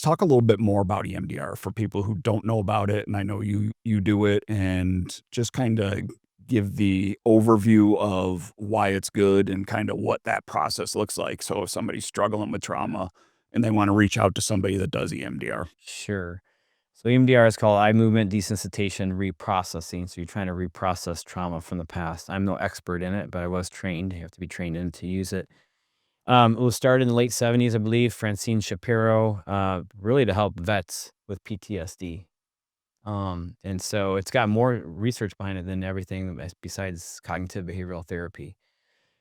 talk a little bit more about EMDR for people who don't know about it, and I know you do it, and just kinda give the overview of why it's good and kinda what that process looks like. So if somebody's struggling with trauma and they wanna reach out to somebody that does EMDR. Sure. So EMDR is called eye movement desensitization reprocessing. So you're trying to reprocess trauma from the past. I'm no expert in it, but I was trained. You have to be trained in to use it. It was started in the late 70s, I believe. Francine Shapiro, really to help vets with PTSD. And so it's got more research behind it than everything besides cognitive behavioral therapy.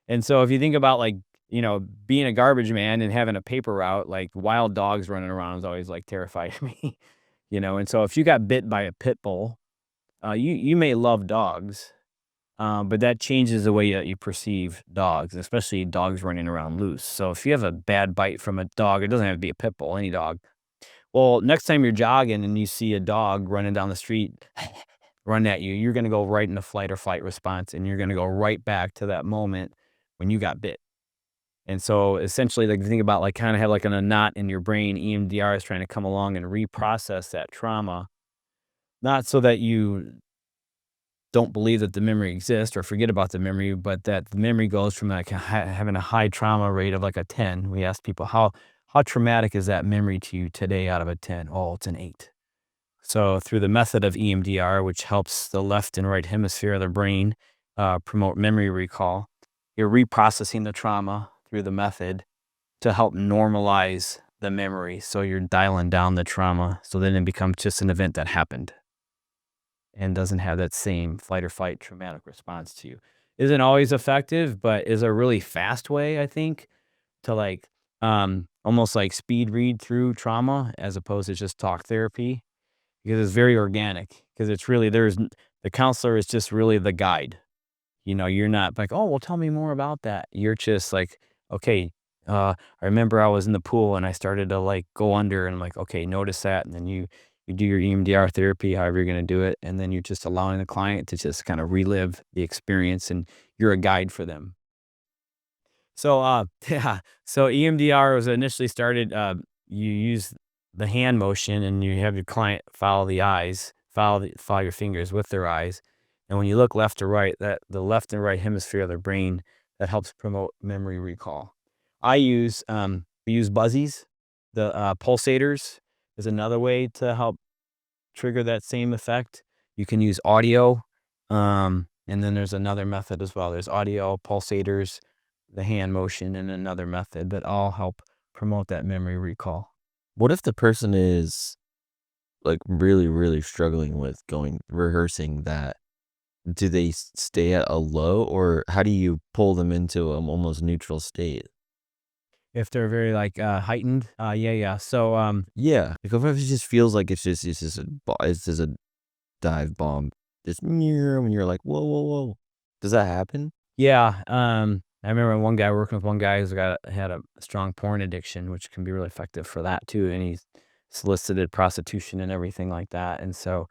And so if you think about like, being a garbage man and having a paper route, like wild dogs running around is always like terrifying me, And so if you got bit by a pit bull, you may love dogs, but that changes the way that you perceive dogs, especially dogs running around loose. So if you have a bad bite from a dog, it doesn't have to be a pit bull, any dog. Well, next time you're jogging and you see a dog running down the street, run at you, you're going to go right into flight or fight response, and you're going to go right back to that moment when you got bit. And so essentially, like, think about like kind of have like a knot in your brain. EMDR is trying to come along and reprocess that trauma, not so that you don't believe that the memory exists or forget about the memory, but that the memory goes from like having a high trauma rate of like a 10. We ask people, how traumatic is that memory to you today out of a 10? Oh, it's an 8. So through the method of EMDR, which helps the left and right hemisphere of the brain promote memory recall, you're reprocessing the trauma through the method to help normalize the memory. So you're dialing down the trauma. So then it becomes just an event that happened and doesn't have that same flight or fight traumatic response to you. Isn't always effective, but is a really fast way, I think, to like almost like speed read through trauma as opposed to just talk therapy, because it's very organic. Because it's really the counselor is just really the guide. You're not like, oh, well, tell me more about that. You're just like, okay, I remember I was in the pool and I started to like go under, and I'm like, okay, notice that. And then you do your EMDR therapy, however you're going to do it. And then you're just allowing the client to just kind of relive the experience, and you're a guide for them. So, yeah, so EMDR was initially started, you use the hand motion and you have your client follow the eyes, follow your fingers with their eyes. And when you look left to right, that the left and right hemisphere of the brain, that helps promote memory recall. We use buzzies, the pulsators is another way to help trigger that same effect. You can use audio, and then there's another method as well. There's audio, pulsators, the hand motion, and another method that all help promote that memory recall. What if the person is like really, really struggling with rehearsing that? Do they stay at a low, or how do you pull them into an almost neutral state? If they're very like heightened, yeah, yeah. So Yeah, like if it just feels like it's just a dive bomb, just when you're like, whoa, whoa, whoa. Does that happen? yeah, I remember one guy working with one guy who's had a strong porn addiction, which can be really effective for that too, and he's solicited prostitution and everything like that. And so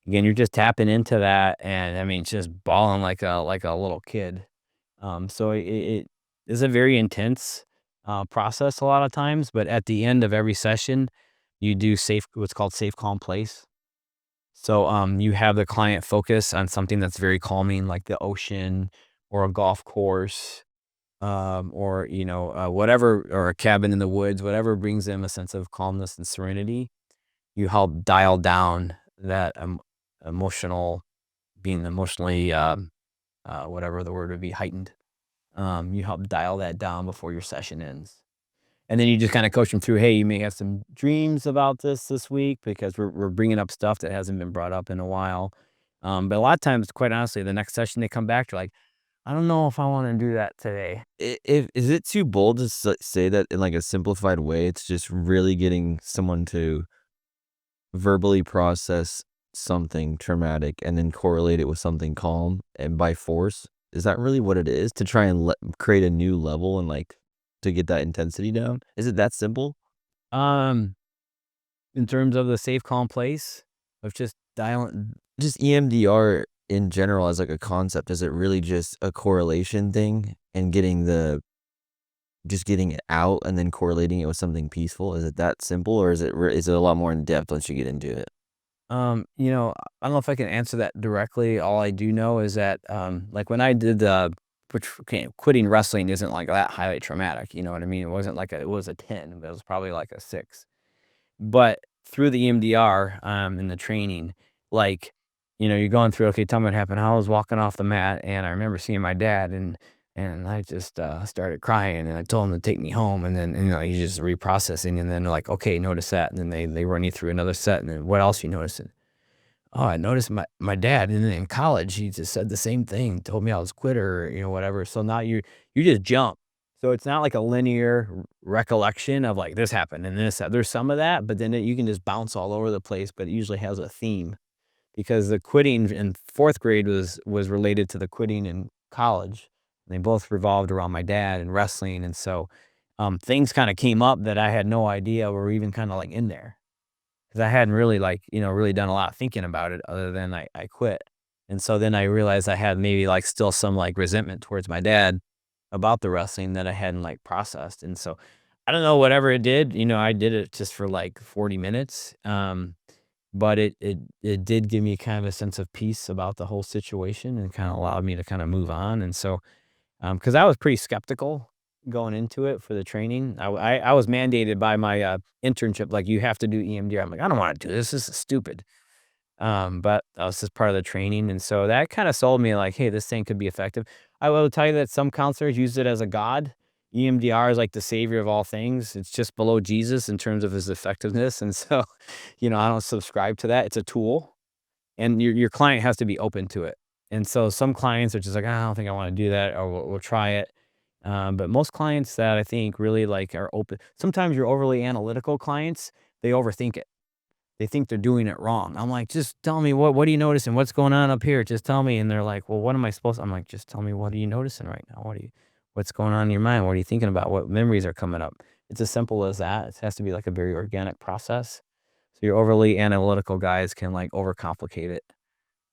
again, you're just tapping into that, and I mean, just bawling like a little kid. So it is a very intense process a lot of times, but at the end of every session, you do what's called safe, calm place. So you have the client focus on something that's very calming, like the ocean or a golf course, or whatever, or a cabin in the woods, whatever brings them a sense of calmness and serenity. You help dial down that emotional, being emotionally, whatever the word would be, heightened. You help dial that down before your session ends. And then you just kinda coach them through, "Hey, you may have some dreams about this week because we're bringing up stuff that hasn't been brought up in a while." But a lot of times, quite honestly, the next session they come back, they're like, "I don't know if I wanna do that today." If is it too bold to say that in like a simplified way? It's just really getting someone to verbally process something traumatic and then correlate it with something calm and by force. Is that really what it is, to try and create a new level and like to get that intensity down? Is it that simple? Um, in terms of the safe, calm place of just dialing. Just EMDR in general as like a concept, is it really just a correlation thing and getting the just getting it out and then correlating it with something peaceful? Is it that simple, or is it a lot more in depth once you get into it? You know, I don't know if I can answer that directly. All I do know is that, like when I did which okay, quitting wrestling isn't like that highly traumatic. You know what I mean? It wasn't like it was a 10, but it was probably like a 6. But through the EMDR, and the training, like, you're going through, "Okay, tell me what happened." I was walking off the mat, and I remember seeing my dad, and I just, started crying, and I told him to take me home, and then, he's just reprocessing, and then they're like, "Okay, notice that," and then they run you through another set, and then, "What else you noticing?" "Oh, I noticed my dad in college, he just said the same thing, told me I was a quitter," whatever. So now you just jump. So it's not like a linear recollection of like this happened and this there's some of that, but then you can just bounce all over the place, but it usually has a theme because the quitting in 4th grade was related to the quitting in college. They both revolved around my dad and wrestling, and so, things kinda came up that I had no idea were even kinda like in there. 'Cause I hadn't really, like, really done a lot of thinking about it other than I quit. And so then I realized I had maybe, like, still some, like, resentment towards my dad about the wrestling that I hadn't, like, processed. And so I don't know, whatever it did, I did it just for, like, 40 minutes, but it did give me kind of a sense of peace about the whole situation and kinda allowed me to kinda move on. And so, because I was pretty skeptical going into it for the training. I was mandated by my, internship, like, "You have to do EMDR." I'm like, "I don't wanna do this. This is stupid." But that was just part of the training, and so that kinda sold me like, "Hey, this thing could be effective." I will tell you that some counselors use it as a god. EMDR is like the savior of all things. It's just below Jesus in terms of his effectiveness, and so, I don't subscribe to that. It's a tool. And your client has to be open to it. And so some clients are just like, "I don't think I wanna do that," or we'll try it." But most clients that I think really, like, are open sometimes your overly analytical clients, they overthink it. They think they're doing it wrong. I'm like, "Just tell me what are you noticing? What's going on up here? Just tell me." And they're like, "Well, what am I supposed" I'm like, "Just tell me what are you noticing right now? What's going on in your mind? What are you thinking about? What memories are coming up?" It's as simple as that. It has to be like a very organic process. So your overly analytical guys can, like, overcomplicate it.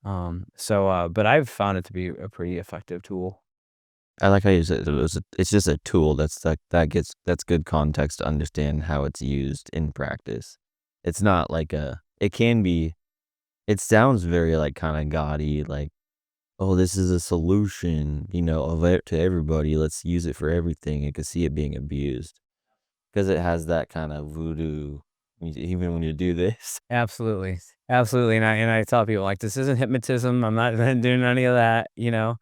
But I've found it to be a pretty effective tool. I like how you said it's just a tool that's good context to understand how it's used in practice. It's not like it can be it sounds very, like, kinda gaudy, like, "Oh, this is a solution, of it to everybody. Let's use it for everything." I could see it being abused because it has that kind of voodoo, even when you do this. Absolutely. Absolutely, and I tell people, like, "This isn't hypnotism, I'm not doing any of that," you know?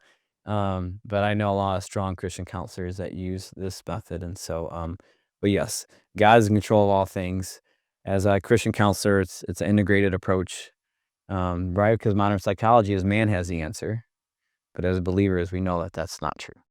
But I know a lot of strong Christian counselors that use this method, and so, but yes, God is in control of all things. As a Christian counselor, it's an integrated approach, right? Because modern psychology is man has the answer, but as believers, we know that that's not true.